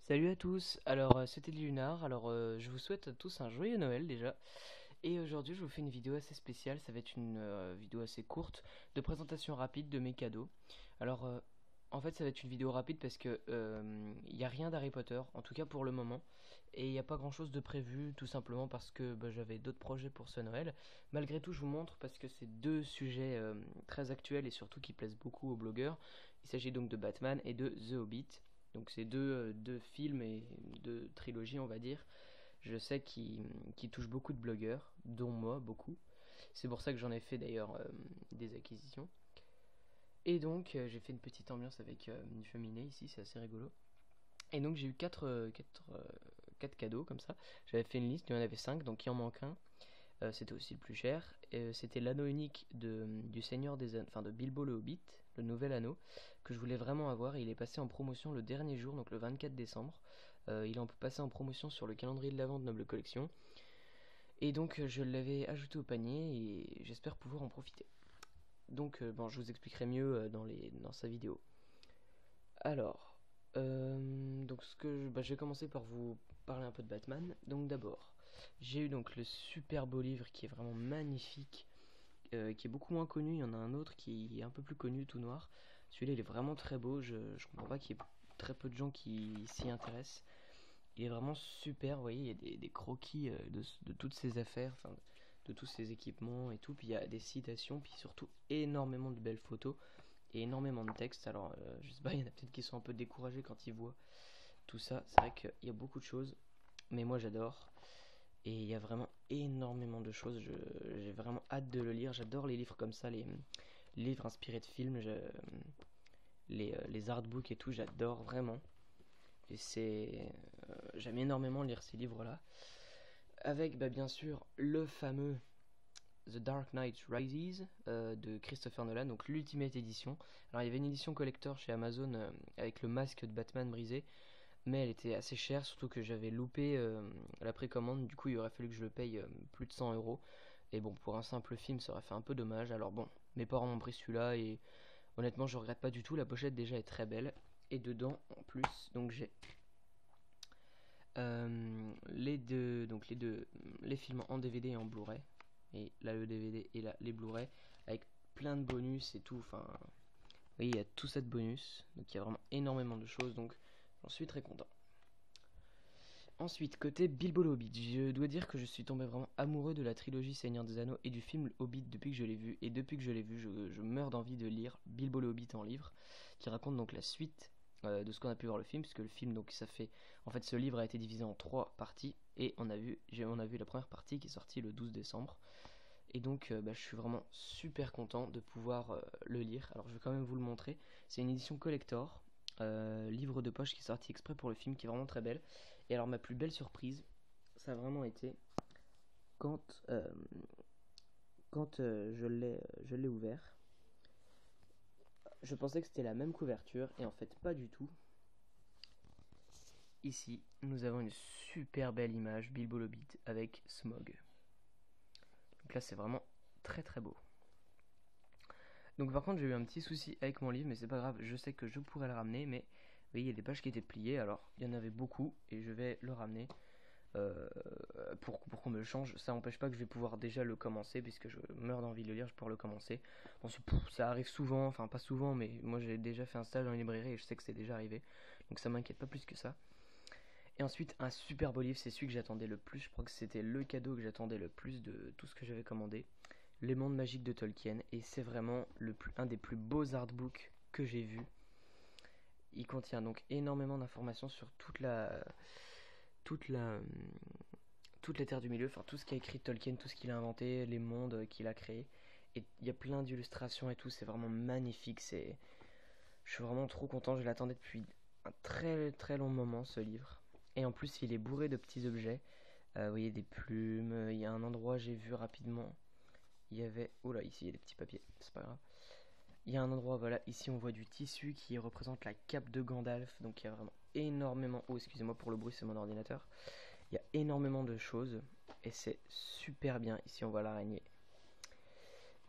Salut à tous, alors c'était Lunar, je vous souhaite à tous un joyeux Noël déjà, et aujourd'hui je vous fais une vidéo assez spéciale, ça va être une vidéo assez courte de présentation rapide de mes cadeaux. Alors en fait ça va être une vidéo rapide parce que il n'y a rien d'Harry Potter, en tout cas pour le moment, et il n'y a pas grand chose de prévu tout simplement parce que j'avais d'autres projets pour ce Noël. Malgré tout je vous montre parce que c'est deux sujets très actuels et surtout qui plaisent beaucoup aux blogueurs. Il s'agit donc de Batman et de The Hobbit. Donc c'est deux films et deux trilogies, on va dire. Je sais qui touchent beaucoup de blogueurs, dont moi beaucoup. C'est pour ça que j'en ai fait d'ailleurs des acquisitions. Et donc j'ai fait une petite ambiance avec une cheminée ici, c'est assez rigolo. Et donc j'ai eu quatre cadeaux comme ça. J'avais fait une liste, il y en avait 5, donc il en manque un. C'était aussi le plus cher. C'était l'anneau unique du Seigneur des Anneaux, enfin de Bilbo le Hobbit, le nouvel anneau, que je voulais vraiment avoir. Et il est passé en promotion le dernier jour, donc le 24 décembre. Il est passé en promotion sur le calendrier de l'Avent de Noble Collection. Et donc je l'avais ajouté au panier et j'espère pouvoir en profiter. Donc bon, je vous expliquerai mieux dans sa vidéo. Alors, donc je vais commencer par vous parler un peu de Batman. Donc d'abord, j'ai eu donc le super beau livre qui est vraiment magnifique, qui est beaucoup moins connu. Il y en a un autre qui est un peu plus connu, tout noir. Celui-là, il est vraiment très beau. Je comprends pas qu'il y ait très peu de gens qui s'y intéressent. Il est vraiment super. Vous voyez, il y a des croquis de toutes ces affaires, enfin, de tous ces équipements et tout. Puis il y a des citations, puis surtout énormément de belles photos et énormément de textes. Alors, je sais pas, il y en a peut-être qui sont un peu découragés quand ils voient tout ça. C'est vrai qu'il y a beaucoup de choses, mais moi j'adore. Et il y a vraiment énormément de choses. J'ai vraiment hâte de le lire. J'adore les livres comme ça, les livres inspirés de films, les artbooks et tout. J'adore vraiment. Et j'aime énormément lire ces livres-là. Avec bien sûr le fameux The Dark Knight Rises de Christopher Nolan, donc l'Ultimate Edition. Alors il y avait une édition collector chez Amazon avec le masque de Batman brisé, mais elle était assez chère, surtout que j'avais loupé la précommande, du coup il aurait fallu que je le paye plus de 100 euros. Et bon, pour un simple film, ça aurait fait un peu dommage. Alors bon, mes parents m'ont pris celui-là et honnêtement, je regrette pas du tout. La pochette déjà est très belle. Et dedans, en plus, donc j'ai les films en DVD et en Blu-ray. Et là, le DVD et là, les Blu-ray, avec plein de bonus et tout. Enfin, oui, il y a tout ça de bonus. Donc il y a vraiment énormément de choses. Donc j'en suis très content. Ensuite, côté Bilbo le Hobbit, je dois dire que je suis tombé vraiment amoureux de la trilogie Seigneur des Anneaux et du film Hobbit depuis que je l'ai vu. Et depuis que je l'ai vu, je meurs d'envie de lire Bilbo le Hobbit en livre, qui raconte donc la suite de ce qu'on a pu voir le film, puisque le film, donc ça fait... En fait, ce livre a été divisé en 3 parties, et on a vu la première partie qui est sortie le 12 décembre. Et donc, je suis vraiment super content de pouvoir le lire. Alors, je vais quand même vous le montrer. C'est une édition collector, livre de poche qui est sorti exprès pour le film, qui est vraiment très belle. Et alors, ma plus belle surprise, ça a vraiment été quand, euh, quand je l'ai ouvert. Je pensais que c'était la même couverture, et en fait, pas du tout. Ici, nous avons une super belle image Bilbo le Hobbit avec Smog. Donc là, c'est vraiment très très beau. Donc par contre j'ai eu un petit souci avec mon livre, mais c'est pas grave, je sais que je pourrais le ramener, mais oui, il y a des pages qui étaient pliées, alors il y en avait beaucoup, et je vais le ramener euh, pour qu'on me le change. Ça n'empêche pas que je vais pouvoir déjà le commencer, puisque je meurs d'envie de le lire, je pourrais le commencer. Bon, ça arrive souvent, enfin pas souvent, mais moi j'ai déjà fait un stage en librairie, et je sais que c'est déjà arrivé, donc ça m'inquiète pas plus que ça. Et ensuite, un super beau livre, c'est celui que j'attendais le plus, je crois que c'était le cadeau que j'attendais le plus de tout ce que j'avais commandé. Les mondes magiques de Tolkien, et c'est vraiment un des plus beaux artbooks que j'ai vu. Il contient donc énormément d'informations sur toute la, toute la Terre du Milieu, enfin tout ce qu'a écrit Tolkien, tout ce qu'il a inventé, les mondes qu'il a créés. Et il y a plein d'illustrations et tout, c'est vraiment magnifique. Je suis vraiment trop content, je l'attendais depuis un très très long moment ce livre. Et en plus, il est bourré de petits objets. Vous voyez, des plumes, il y a un endroit, j'ai vu rapidement, il y avait... Oh là, ici il y a des petits papiers, c'est pas grave. Il y a un endroit, voilà, ici on voit du tissu qui représente la cape de Gandalf. Donc il y a vraiment énormément... Oh, excusez-moi pour le bruit, c'est mon ordinateur. Il y a énormément de choses et c'est super bien. Ici on voit l'araignée.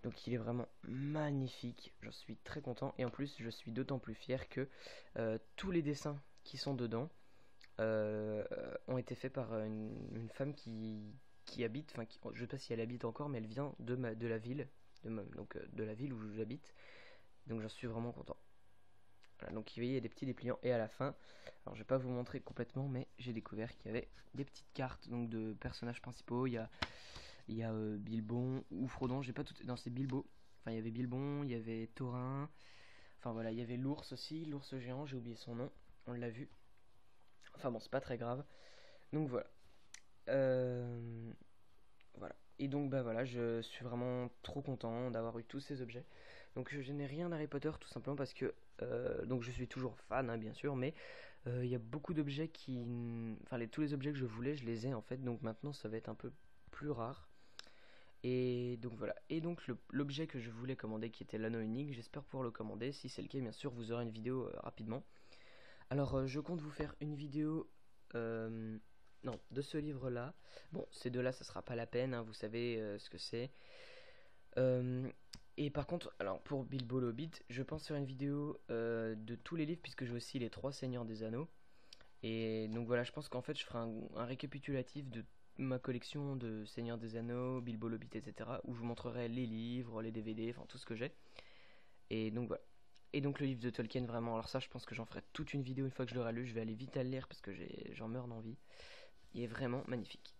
Donc il est vraiment magnifique, j'en suis très content. Et en plus je suis d'autant plus fier que tous les dessins qui sont dedans ont été faits par une femme qui habite, enfin je sais pas si elle habite encore, mais elle vient de la ville, donc de la ville où j'habite, donc j'en suis vraiment content. Voilà, donc vous voyez, il y a des petits dépliants, et à la fin, alors je vais pas vous montrer complètement, mais j'ai découvert qu'il y avait des petites cartes donc de personnages principaux. Il y a Bilbon ou Frodon, j'ai pas tout, non c'est Bilbo. Enfin il y avait Bilbon, il y avait Thorin, enfin voilà, il y avait l'ours aussi, l'ours géant, j'ai oublié son nom, on l'a vu. Enfin bon, c'est pas très grave. Donc voilà. Euh, voilà. Et donc bah voilà, je suis vraiment trop content d'avoir eu tous ces objets. Donc je n'ai rien d'Harry Potter tout simplement parce que donc je suis toujours fan hein, bien sûr, mais il y a beaucoup d'objets enfin tous les objets que je voulais, je les ai en fait. Donc maintenant ça va être un peu plus rare. Et donc voilà. Et donc l'objet que je voulais commander qui était l'anneau unique, j'espère pouvoir le commander. Si c'est le cas, bien sûr, vous aurez une vidéo rapidement. Alors, je compte vous faire une vidéo non, de ce livre-là. Bon, ces deux-là, ça sera pas la peine, hein, vous savez ce que c'est. Euh, et par contre, alors pour Bilbo le Hobbit, je pense faire une vidéo de tous les livres, puisque j'ai aussi les 3 Seigneurs des Anneaux. Et donc voilà, je pense qu'en fait, je ferai un récapitulatif de ma collection de Seigneur des Anneaux, Bilbo le Hobbit, etc. Où je vous montrerai les livres, les DVD, enfin tout ce que j'ai. Et donc voilà. Et donc le livre de Tolkien, vraiment, alors ça je pense que j'en ferai toute une vidéo une fois que je l'aurai lu, je vais aller vite à le lire parce que j'en meurs d'envie. Il est vraiment magnifique.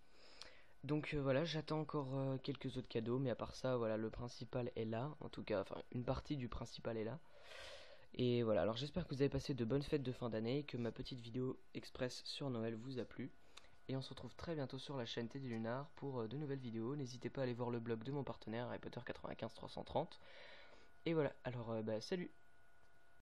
Donc voilà, j'attends encore quelques autres cadeaux, mais à part ça, voilà, le principal est là, en tout cas, enfin une partie du principal est là. Et voilà, alors j'espère que vous avez passé de bonnes fêtes de fin d'année, que ma petite vidéo express sur Noël vous a plu. Et on se retrouve très bientôt sur la chaîne Teddy Lunar pour de nouvelles vidéos. N'hésitez pas à aller voir le blog de mon partenaire, Harry Potter 95 330. Et voilà, alors bah salut.